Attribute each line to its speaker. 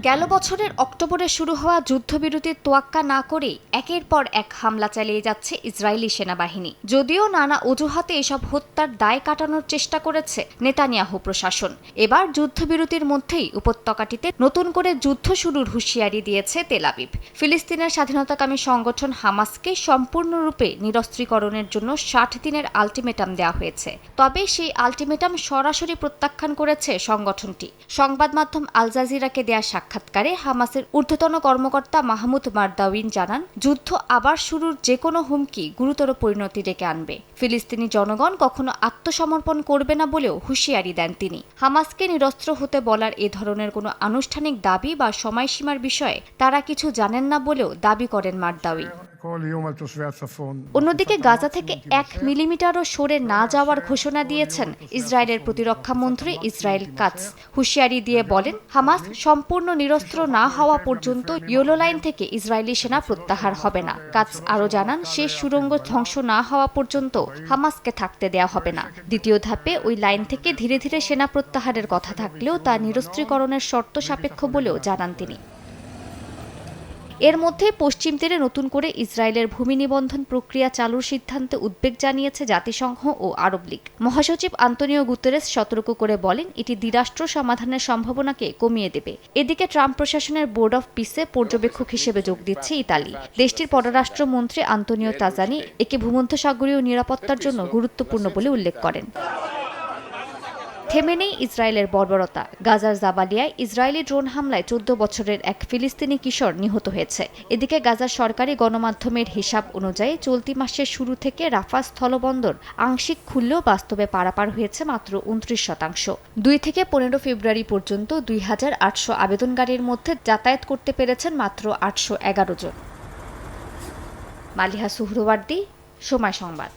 Speaker 1: গেল বছরের অক্টোবরে শুরু হওয়া যুদ্ধবিরতির তোয়াক্কা না করে একের পর এক হামলা চালিয়ে যাচ্ছে ইসরায়েলি সেনাবাহিনী। যদিও নানা অজুহাতে এসব হত্যার দায় কাটানোর চেষ্টা করেছে নেতানিয়াহু প্রশাসন, এবার যুদ্ধবিরতির মধ্যেই উপত্যকাটিতে নতুন করে যুদ্ধ শুরুর হুঁশিয়ারি দিয়েছে তেল আবিব। ফিলিস্তিনের স্বাধীনতাকামী সংগঠন হামাসকে সম্পূর্ণরূপে নিরস্ত্রীকরণের জন্য ৬০ দিনের আলটিমেটাম দেওয়া হয়েছে। তবে সেই আলটিমেটাম সরাসরি প্রত্যাখ্যান করেছে সংগঠনটি। সংবাদ মাধ্যম আল জাজিরাকে দেয়া সাক্ষাৎকারে হামাসের ঊর্ধ্বতন কর্মকর্তা মাহমুদ মারদাউইন জানান, যুদ্ধ আবার শুরুর যে কোনো হুমকি গুরুতর পরিণতি ডেকে আনবে। ফিলিস্তিনি জনগণ কখনো আত্মসমর্পণ করবে না বলেও হুঁশিয়ারি দেন তিনি। হামাসকে নিরস্ত্র হতে বলার এ ধরনের কোনো আনুষ্ঠানিক দাবি বা সময়সীমার বিষয়ে তারা কিছু জানেন না বলেও দাবি করেন মারদাউই। অন্যদিকে গাজা থেকে ১ মিলিমিটারও সরে না যাওয়ার ঘোষণা দিয়েছেন ইসরায়েলের প্রতিরক্ষা মন্ত্রী ইসরায়েল কাটজ। হুঁশিয়ারি দিয়ে বলেন, হামাস সম্পূর্ণ নিরস্ত্র না হওয়া পর্যন্ত ইয়েলো লাইন থেকে ইসরায়েলি সেনা প্রত্যাহার হবে না। কাটজ আরও জানান, শেষ সুড়ঙ্গ ধ্বংস না হওয়া পর্যন্ত হামাসকে থাকতে দেয়া হবে না। দ্বিতীয় ধাপে ওই লাইন থেকে ধীরে ধীরে সেনা প্রত্যাহারের কথা থাকলেও তা নিরস্ত্রীকরণের শর্ত সাপেক্ষ বলেও জানান তিনি। এর মধ্যে পশ্চিম তীরে নতুন করে ইসরায়েলের ভূমি নিবন্ধন প্রক্রিয়া চালুর সিদ্ধান্তে উদ্বেগ জানিয়েছে জাতিসংঘ ও আরব লীগ। মহাসচিব আন্তোনিও গুতেরেস সতর্ক করে বলেন, এটি দ্বিরাষ্ট্র সমাধানের সম্ভাবনাকে কমিয়ে দেবে। এদিকে ট্রাম্প প্রশাসনের বোর্ড অব পিসে পর্যবেক্ষক হিসেবে যোগ দিচ্ছে ইতালি। দেশটির পররাষ্ট্রমন্ত্রী আন্তোনিও তাজানি একে ভূমধ্যসাগরীয় নিরাপত্তার জন্য গুরুত্বপূর্ণ বলে উল্লেখ করেন। থেমে নেই ইসরায়েলের বর্বরতা। গাজার জাবালিয়ায় ইসরায়েলি ড্রোন হামলায় ১৪ বছরের এক ফিলিস্তিনি কিশোর নিহত হয়েছে। এদিকে গাজার সরকারি গণমাধ্যমের হিসাব অনুযায়ী চলতি মাসের শুরু থেকে রাফা স্থলবন্দর আংশিক খুললেও বাস্তবে পারাপার হয়েছে মাত্র ২৯%। ২ থেকে ১৫ ফেব্রুয়ারি পর্যন্ত ২,৮০০ আবেদনকারীর মধ্যে যাতায়াত করতে পেরেছেন মাত্র ৮১১ জন। মালিহা সুহরওয়ার্দী, সময় সংবাদ।